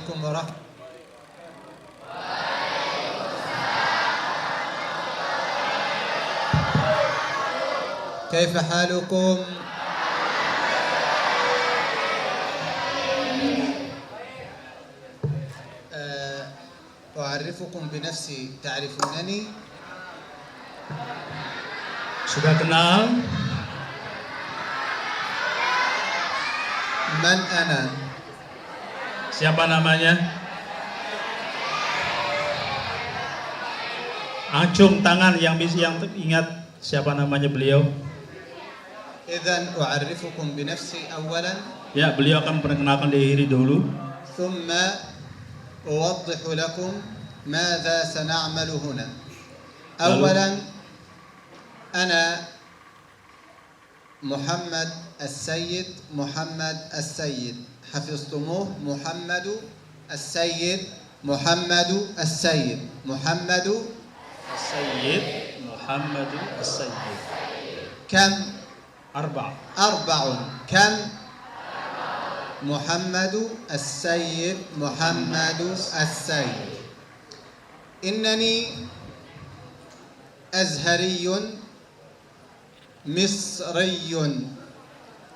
عليكم ورحمة. كيف حالكم؟ أعرفكم بنفسي، تعرفونني؟ Sudah kenal? من أنا؟ Siapa namanya? Acung tangan yang ingat siapa namanya beliau? إذن أعرفكم بنفسي أولا. Ya, beliau akan memperkenalkan diri dulu. ثم أوضح لكم ماذا سنعمل هنا. أولا أنا محمد السيد، محمد السيد، حفظتموه؟ محمد السيد، محمد السيد، محمد Sayyid Muhammad As-Sayyid. كم؟ أربع. كم؟ محمد السيد، محمد السيد. إنني أزهري مصري.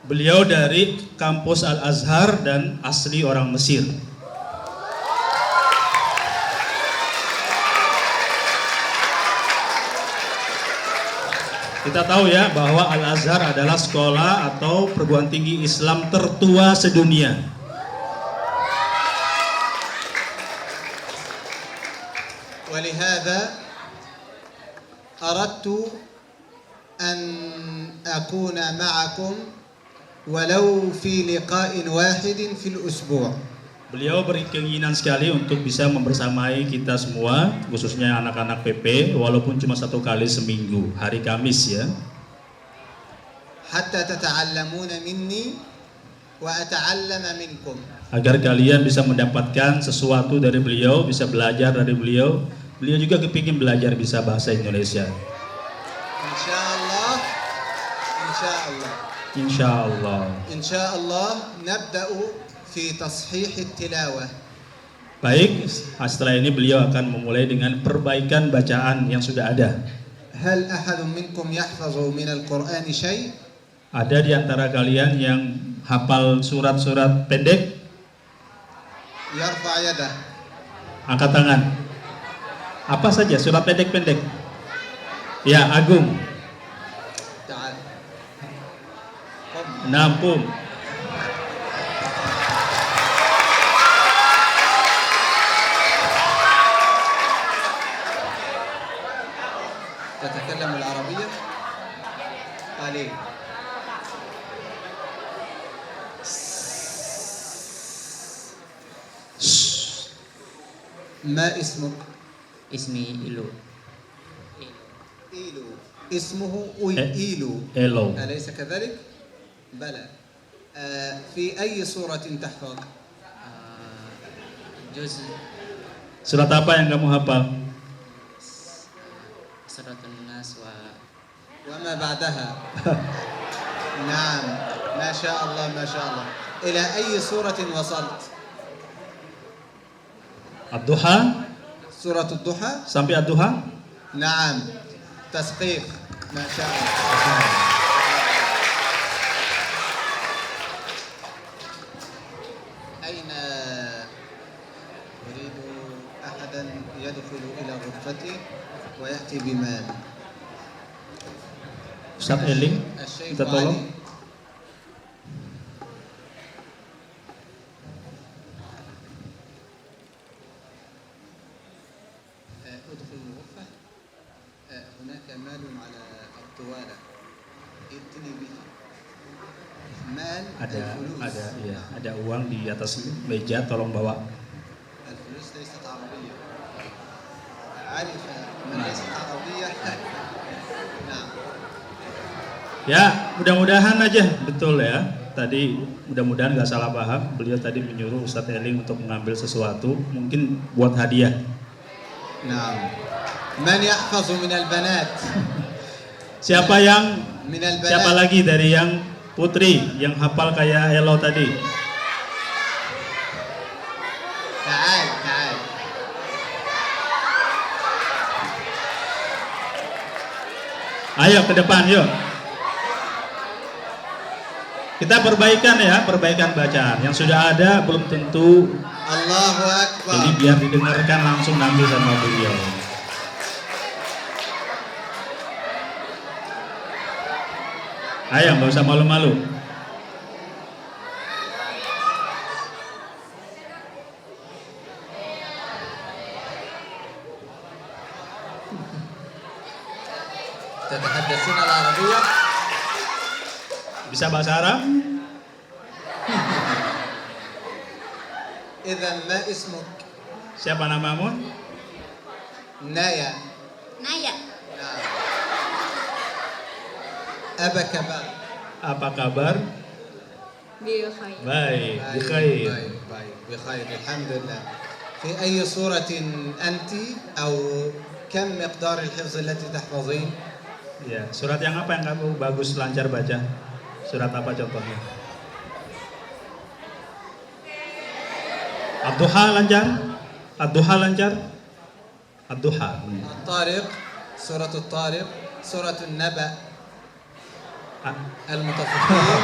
Beliau dari kampus Al-Azhar dan asli orang Mesir. Kita tahu ya bahwa Al-Azhar adalah sekolah atau perguruan tinggi Islam tertua sedunia. ولهذا أردت أن أكون معكم ولو في لقاء واحد في الأسبوع. Beliau berkeinginan sekali untuk bisa membersamai kita semua, khususnya anak-anak PP, walaupun cuma 1 kali seminggu, hari Kamis ya. حتى تتعلمون مني وأتعلم منكم. Agar kalian bisa mendapatkan sesuatu dari beliau, bisa belajar dari beliau. Beliau juga kepingin belajar bisa bahasa Indonesia. Insyaallah, insyaallah. Insyaallah. Insyaallah nabda'u fi tashih at-tilawah. Baik, setelah ini beliau akan memulai dengan perbaikan bacaan yang sudah ada. Hal ahadun minkum yahfazu min al-Qur'an syai'? Ada di antara kalian yang hafal surat-surat pendek? Yarfa' yadah. Angkat tangan. Apa saja surat pendek-pendek? Ya, Agung. Ta'al. Nampung. تتكلم العربية؟ قليل. ما اسمك؟ Ismi Ilu. إيلو. اسمه إيلو. Elo. أليس كذلك؟ بلى. في أي سورة تحفظ؟ Juz Surat apa yang kamu hafal? Suratun Nas wa وما بعدها. نعم، ما شاء الله ما شاء الله. إلى أي سورة وصلت؟ Ad-Duha? سورة الضحى؟ Sampai Ad-Duha? نعم، تسقيف، ما شاء الله. أين أريد أحدا يدخل إلى غرفتي ويأتي بمال. Ustaz Eling, الشيخ kita tolong. علي. ادخل الغرفة. هناك مال على الطوالة. ائتني به. مال الفلوس. Ada uang di atas meja, tolong bawa. الفلوس ليست عربية. عرف من ليست عربية. نعم. Ya, mudah-mudahan aja betul ya. Tadi mudah-mudahan nggak salah paham. Beliau tadi menyuruh Ustadz Eling untuk mengambil sesuatu, mungkin buat hadiah. نعم. من يحفظ من البنات؟ Siapa yang من siapa البنات. lagi dari yang putri yang hafal kayak Elo tadi? تعال تعال. Ayo ke depan yuk. Kita perbaikan ya, perbaikan bacaan. Yang sudah ada belum tentu. Allahu Akbar. Jadi biar didengarkan langsung nanti sama beliau. Ayo, nggak usah malu-malu. تتحدثون العربية؟ Bisa bahasa Arab? إذا ما اسمك؟ Siapa namamu? نايا. Naya. نعم. أبا كمال. Apa kabar? Bikhair. Baik, bikhair. طيب طيب بخير الحمد لله. في أي سورة أنت أو كم مقدار الحفظ التي تحفظين؟ Ya, surat yang apa yang kamu bagus lancar baca? Surat apa contohnya? Ad-Duha lancar? Ad-Duha lancar? Ad-Duha. الطارق، سورة الطارق، سورة النبأ، المطففين،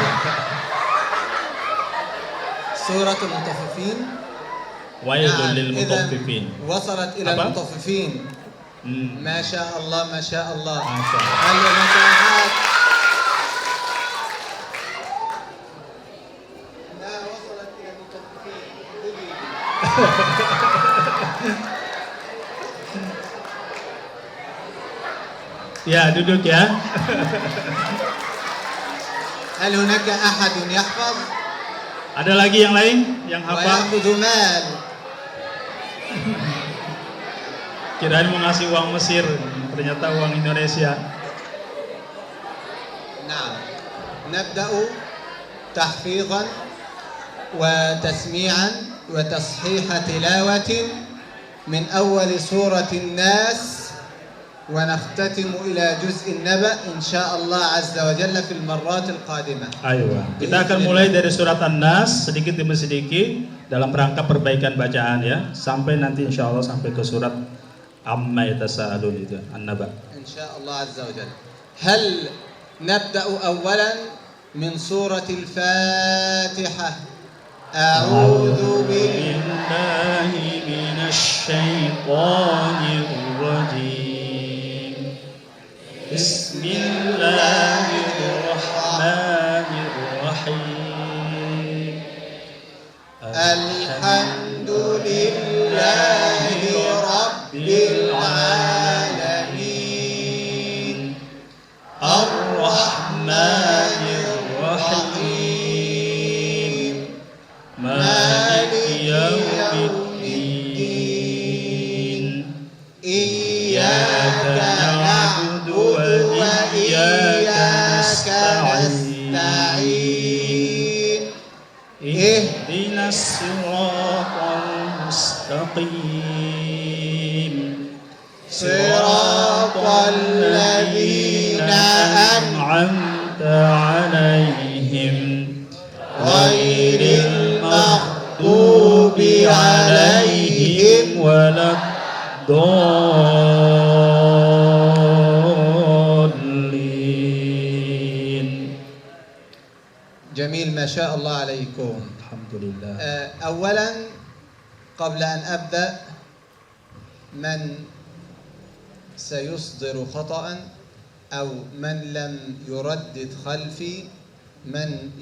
سورة المطففين. Wailul lil إذا mutaffifin. وصلت إلى أبا؟ المطففين. ما شاء الله ما شاء الله. ما شاء الله. هل نجاحات؟ لا وصلت إلى المطففين. Ya, duduk ya. هل هناك أحد يحفظ Ada lagi yang lain yang hafal? ويأخذ مال؟ Kirain mau ngasih uang Mesir, ternyata uang Indonesia. نعم. نبدأ تحفيظا وتسميعا وتصحيح تلاوة من أول سورة الناس ونختتم إلى جزء النبأ إن شاء الله عز وجل في المرات القادمة. Ayo, kita akan mulai dari surat An-Nas sedikit demi sedikit dalam rangka perbaikan bacaan ya, sampai nanti insya Allah sampai ke surat Amma yatasaalun itu, An-Naba. إن شاء الله عز وجل. هل نبدأ أولا من سورة الفاتحة؟ أعوذ بالله من الشيطان الرجيم. بسم الله الرحمن الرحيم. الحمد لله رب العالمين الرحمن الرحيم مالك يوم الدين إياك نعبد وإياك نستعين اهدنا الصراط المستقيم صراط الذين أنعمت عليهم غير المغضوب عليهم ولا الضالين. جميل ما شاء الله عليكم. الحمد لله. أولا قبل أن أبدأ من سيصدر خطأ أو من لم يردد خلفي من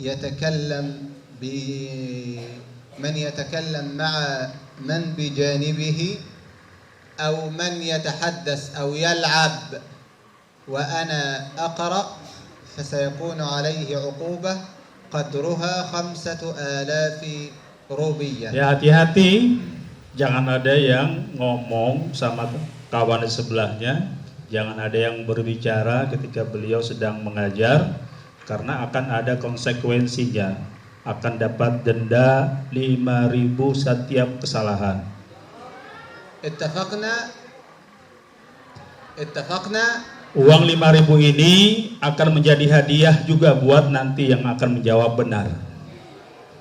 يتكلم مع من بجانبه أو من يتحدث أو يلعب وأنا أقرأ فسيكون عليه عقوبة قدرها 5,000 روبية. Ya, hati-hati, jangan ada yang ngomong sama kawan di sebelahnya, jangan ada yang berbicara ketika beliau sedang mengajar, karena akan ada konsekuensinya, akan dapat denda 5.000 setiap kesalahan. اتفقنا. Uang 5.000 ini akan menjadi hadiah juga buat nanti yang akan menjawab benar.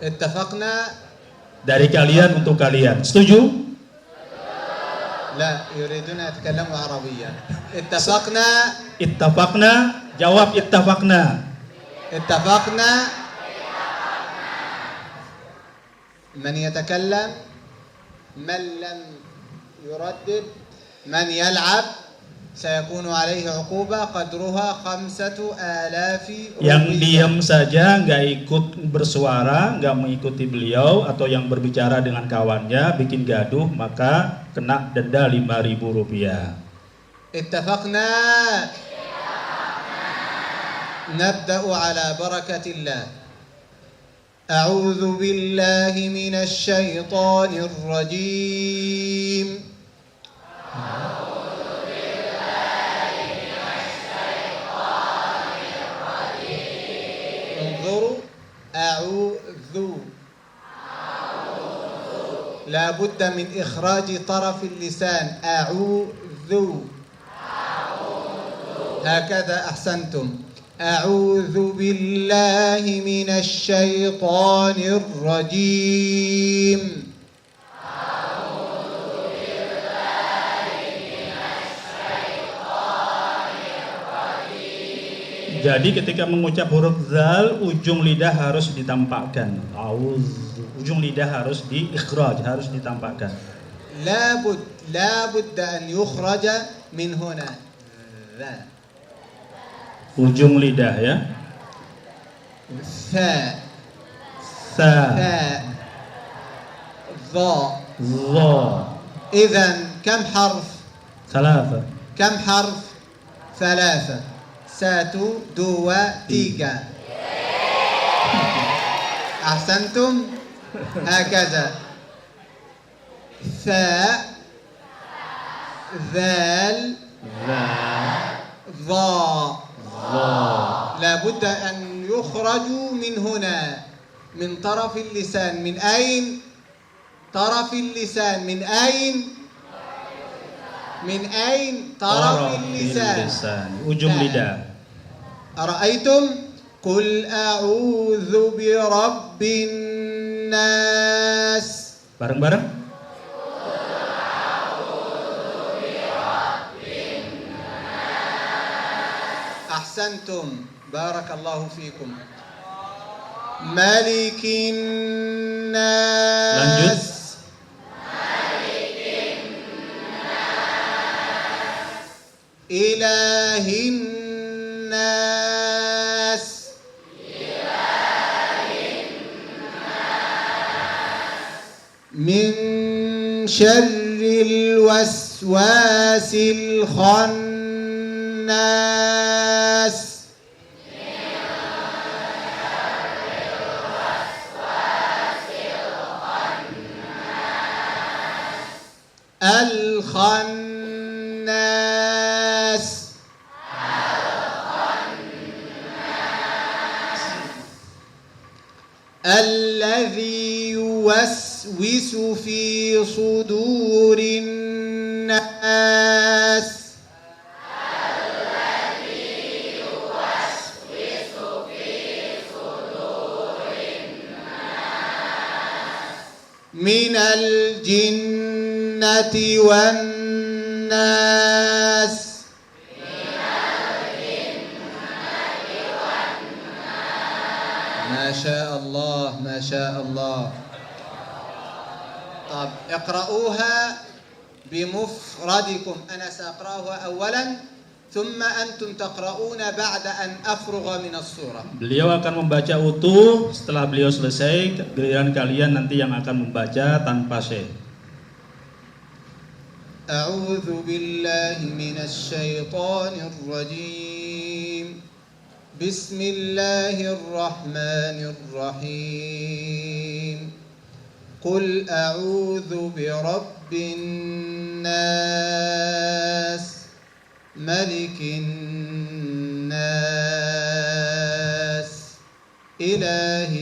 اتفقنا. Dari kalian untuk kalian. Setuju? لا يريدون أن يتكلموا عربيا. اتفقنا. Ittafaqna, jawab ittafaqna. اتفقنا. من يتكلم؟ من لم يردد؟ من يلعب؟ سيكون عليه عقوبة قدرها 5,000 Yang روبية. diam saja, nggak ikut bersuara, nggak mengikuti beliau, atau yang berbicara dengan kawannya, bikin gaduh, maka kena denda 5.000 rupiah. اتفقنا. نبدأ على بركة الله. أعوذ بالله من الشيطان الرجيم. انظروا، أعوذ لا بد من إخراج طرف اللسان. أعوذ هكذا. أحسنتم. أعوذ بالله من الشيطان الرجيم. Jadi ketika mengucap huruf zal, ujung lidah harus ditampakkan. Ujung lidah harus diikhraj, harus ditampakkan. لابد أن يخرج من هنا. Ujung lidah ya. ثاء. Sa. ثاء. ظاء. Dha. إذن كم حرف؟ Salasa. كم حرف؟ 3. 1, 2, 3. أحسنتم. هكذا. ثاء، ذال، ظاء. لابد أن يخرجوا من هنا، من طرف اللسان. من أين؟ طرف اللسان. من أين؟ من أين؟ طرف اللسان. Ujung lidah. أرأيتم؟ قل أعوذ برب الناس. Bareng-bareng. أحسنتم، بارك الله فيكم. ملك الناس. إله الناس. من شر الوسواس الخناس. الخناس. الذي يوسوس في صدور الناس. من الجنة والناس. ما شاء الله، ما شاء الله. طب اقرؤوها بمفردكم. أنا سأقرأها أولا ثم أنتم تقرؤون بعد أن أفرغ من السورة. Beliau akan membaca utuh, setelah beliau selesai, giliran kalian nanti yang akan membaca tanpa syekh. أعوذ بالله من الشيطان الرجيم. بسم الله الرحمن الرحيم. قل أعوذ برب الناس، ملك الناس، إله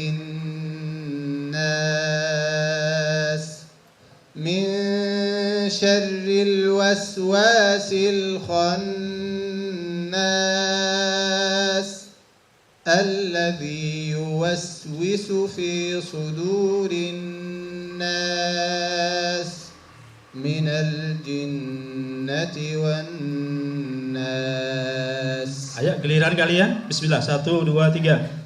الناس، من شر الوسواس الخناس، الذي يوسوس في صدور الناس الناس من الجنة والناس. Ayo giliran kalian. Bismillah. 1, 2, 3.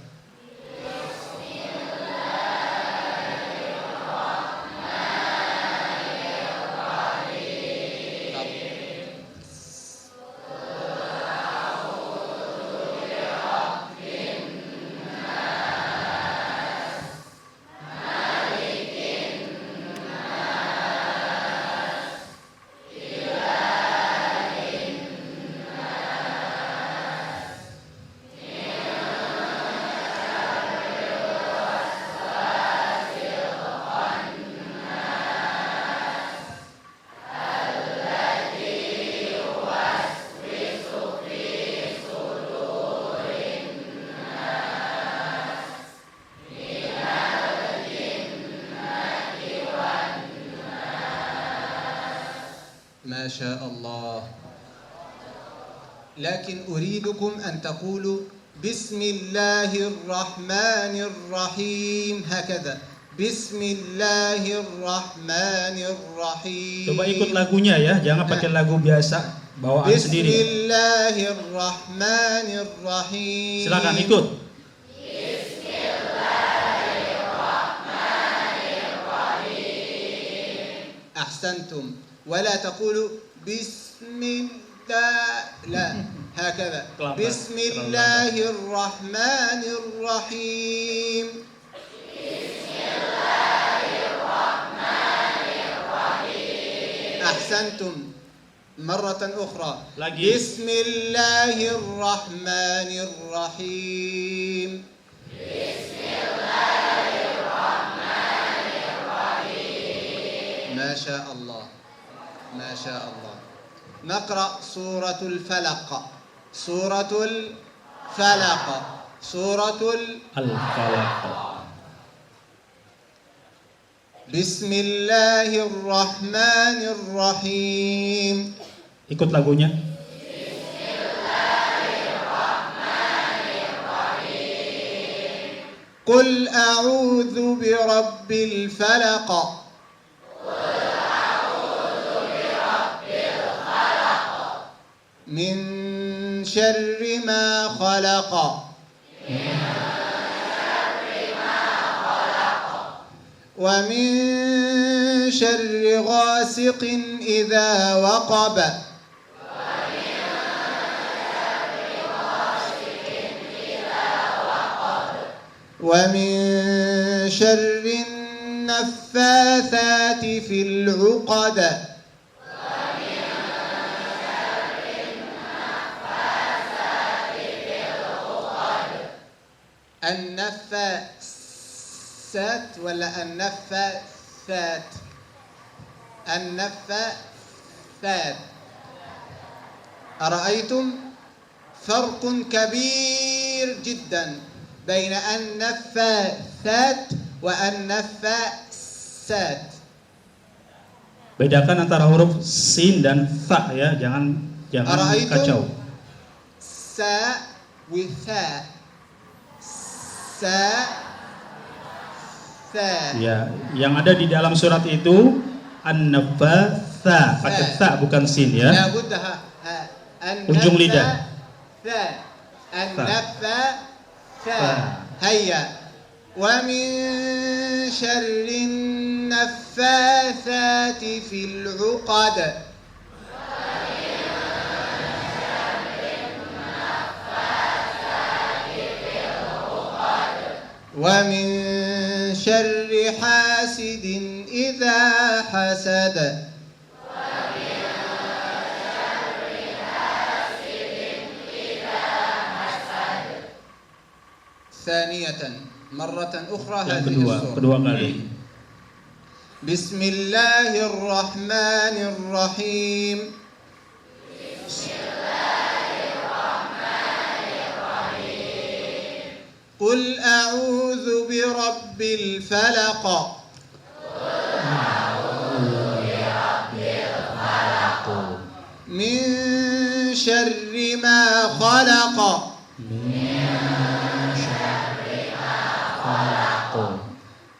ما شاء الله. لكن أريدكم أن تقولوا بسم الله الرحمن الرحيم هكذا. بسم الله الرحمن الرحيم. Coba ikut lagunya ya, jangan pakai lagu biasa bawaan sendiri. Bismillahirrahmanirrahim. Silakan ikut. أحسنتم. ولا تقولوا بسم الله، لا هكذا. بسم الله الرحمن الرحيم. أحسنتم. مرة أخرى. بسم الله الرحمن الرحيم. ما شاء الله، ما شاء الله. نقرأ سورة الفلق. سورة الفلق. سورة الفلق. بسم الله الرحمن الرحيم. Ikut lagunya. قل أعوذ برب الفلق. من شر ما خلق. ومن شر غاسق إذا وقب. ومن شر النفاثات في العقد. النفاثات ولا النفاثات؟ النفاثات. أرأيتم فرق كبير جدا بين النفاثات والنفاسات. Bedakan antara huruf sin dan tha ya, jangan kacau. Sa with tha. Sa, tha. Ya, yang ada di dalam surat itu an-nafatha, pakai tha bukan sin ya. La buddaha Ujung lidah. Tha. An-nafatha. Hayya. Wa min syarrin naffathati fil 'uqad. ومن شر حاسد إذا حسد. ثانية مرة أخرى هذه السورة. kedua kali. بسم الله الرحمن الرحيم. قل أعوذ برب الفلق. من شر ما خلق.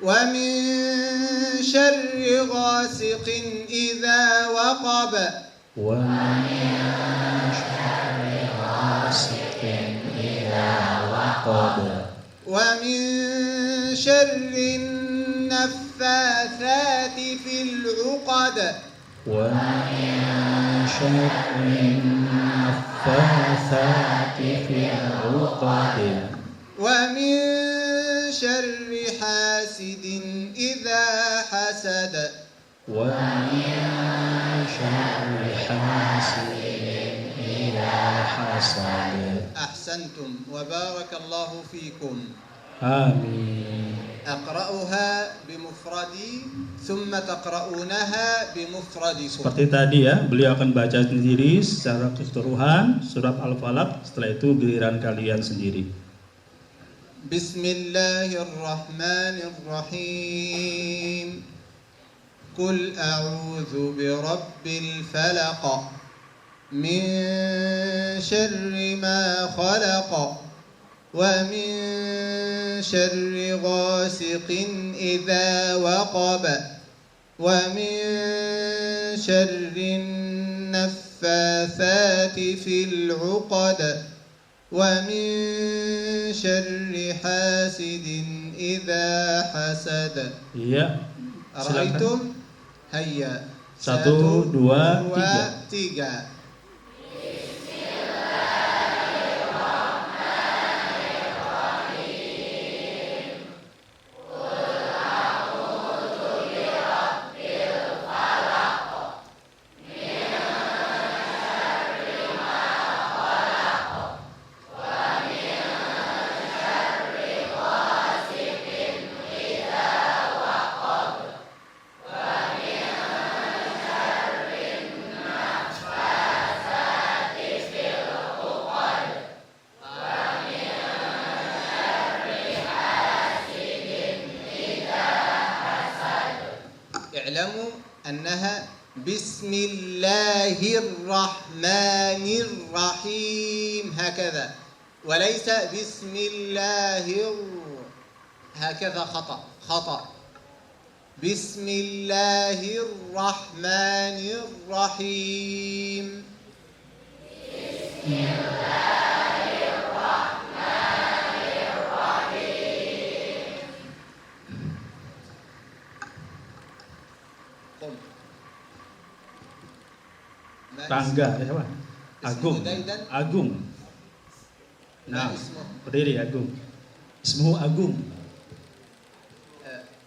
ومن شر غاسق إذا وقب ومن شر غاسق إذا وقب ومن شر النفاثات في العقد ومن شر النفاثات في العقد ومن شر حاسد إذا حسد ومن شر حاسد إذا حسد. أحسنتم وبارك الله فيكم. آمين. أقرأها بمفردي ثم تقرؤونها بمفردكم. Seperti tadi ya, beliau akan baca sendiri secara keseluruhan surat Al-Falaq, setelah itu giliran kalian sendiri. Bismillahirrahmanirrahim. Qul a'udzu birabbil falaq min syarri ma khalaq wa min syarri ghasiqin idza waqab wa min syarrin naffatsati fil 'uqad wa min syarri hasidin idza hasad. Iya. Araitum? Hayya. 1, 2, 3. اعلموا أنها بسم الله الرحمن الرحيم هكذا، وليس بسم الله هكذا. خطأ. بسم الله الرحمن الرحيم. بسم الله الرحمن الرحيم. قم. Tangga ya Pak. Agung. Nah, berdiri Agung. Ismuhu Agung.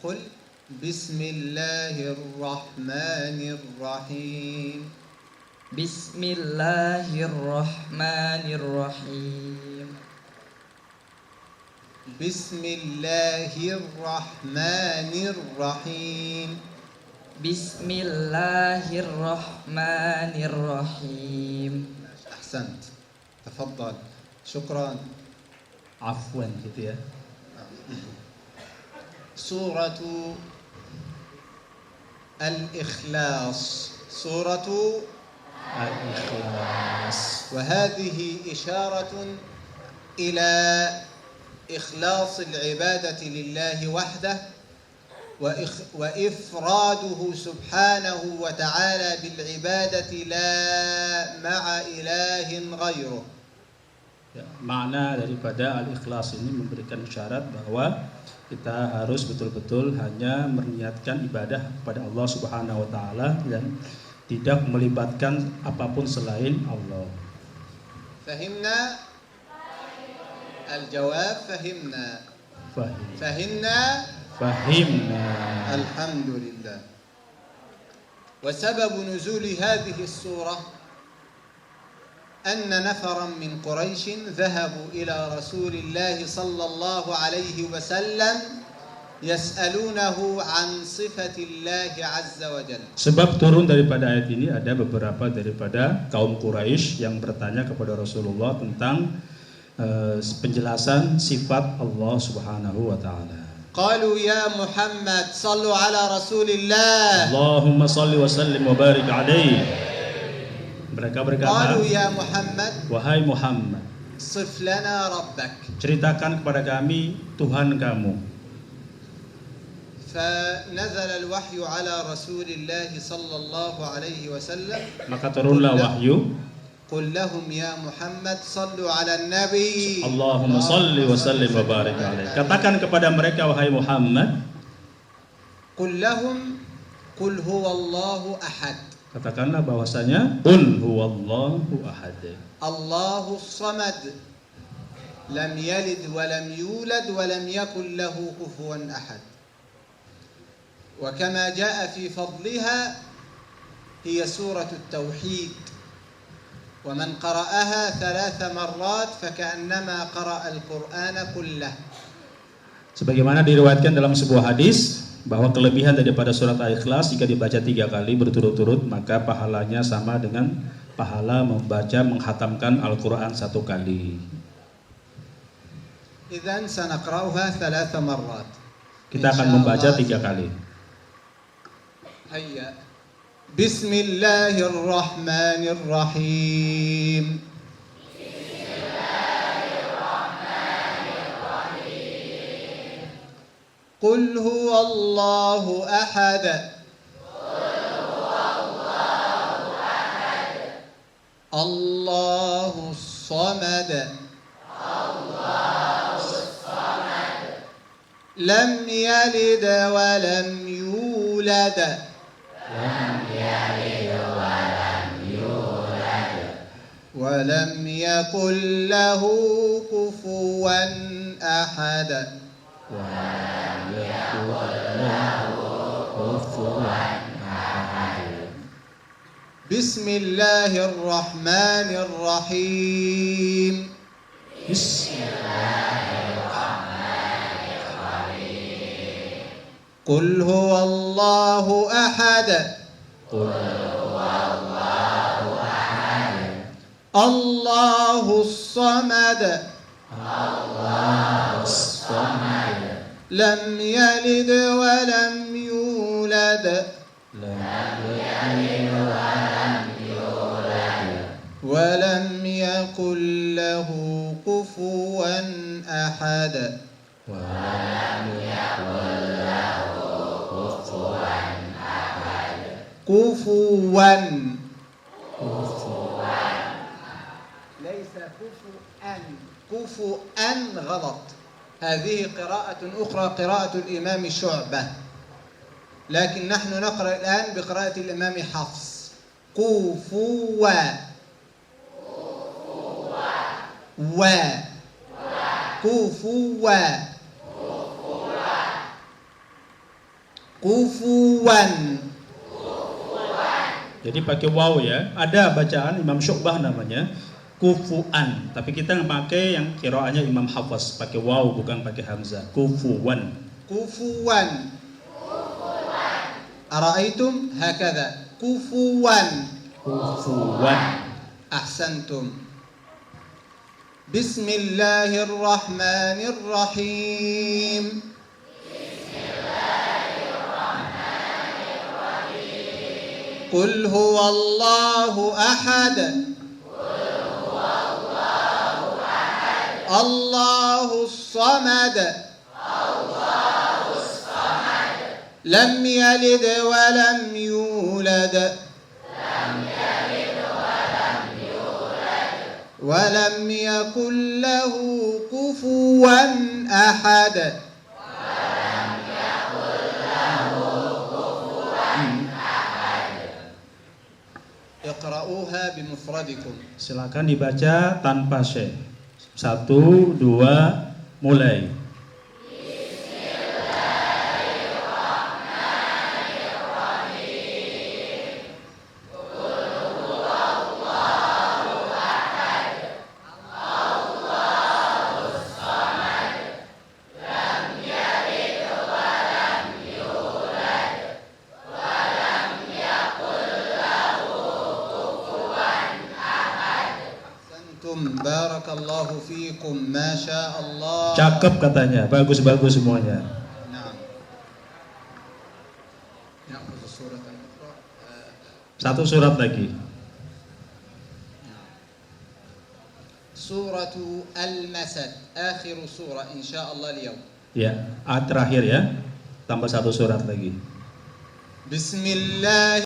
قل بسم الله الرحمن الرحيم. بسم الله الرحمن الرحيم. بسم الله الرحمن الرحيم. بسم الله الرحمن الرحيم. أحسنت. تفضل. شكرا. Afwan gitu ya. سورة الإخلاص. سورة Al-Ikhlas. وهذه إشارة إلى إخلاص العبادة لله وحده وإفراده سبحانه وتعالى بالعبادة لا مع إله غيره. Ya, makna daripada al-ikhlas ini memberikan syarat bahwa kita harus betul-betul hanya meniatkan ibadah kepada Allah Subhanahu wa taala dan tidak melibatkan apapun selain Allah. فهمنا الجواب. فهمنا الحمد لله. وسبب نزول هذه السورة أن نفرا من قريش ذهبوا إلى رسول الله صلى الله عليه وسلم يسألونه عن صفة الله عز وجل. Sebab turun daripada ayat ini ada beberapa daripada kaum Quraisy yang bertanya kepada Rasulullah tentang penjelasan sifat Allah Subhanahu wa taala. قالوا يا محمد صلوا على رسول الله. Allahumma salli wa sallim wa barik alaihi. Mereka berkata, قالوا يا محمد wahai Muhammad, صف لنا ربك. ceritakan kepada kami Tuhan kamu. فنزل الوحي على رسول الله صلى الله عليه وسلم Maka turunlah wahyu. قل لهم يا محمد صلوا على النبي Allahumma salli wa sallim wa barik alaih. Katakan kepada mereka, wahai Muhammad, قل لهم قل هو الله أحد katakanlah bahwasanya qul huwallahu ahad. الله الصمد لم يلد ولم يولد ولم يكن له كفوا أحد وكما جاء في فضلها هي سورة التوحيد ومن قرأها 3 مرات فكأنما قرأ القرآن كله. Sebagaimana diriwayatkan dalam sebuah hadis bahwa kelebihan daripada surat Al-Ikhlas jika dibaca 3 kali berturut-turut maka pahalanya sama dengan pahala menghatamkan Al-Quran 1 kali. إذن سنقرأها 3 مرات. Kita akan membaca 3 kali. هيا. بسم الله الرحمن الرحيم. قل هو الله أحد. الله الصمد. لم يلد ولم يولد. ولم يكن له كفوا أحد. بسم الله الرحمن الرحيم. قل هو الله أحد. الله الصمد. لم يلد ولم يولد. ولم يكن له كفوا أحد. كفوا ليس كفوا. كفوا غلط. هذه قراءة أخرى قراءة الإمام شعبة لكن نحن نقرأ الآن بقراءة الإمام حفص. كفوا و كفوا كفوا. Jadi pakai waw ya. Ada bacaan Imam Syu'bah namanya kufuan, tapi kita pakai yang qiraatnya Imam Hafs pakai waw bukan pakai hamzah. Kufuwan. كفوا. أرأيتم هكذا كفوا. Kufuwan. أحسنتم. بسم الله الرحمن الرحيم. قل هو الله أحد. الله الصمد. لم يلد ولم يولد. ولم يكن له كفوا أحد. اقرأوها بمفردكم. Silakan dibaca tanpa syekh. 1, 2, mulai. Barakallahu fiikum, masya Allah. Cakep katanya, bagus-bagus semuanya. Naam. Na'khudh suratan ukhra. Satu surat lagi. Suratu Al-Masad, akhir surah insyaallah al-yawm. Ya, terakhir ya. tambah satu surat lagi. Bismillah.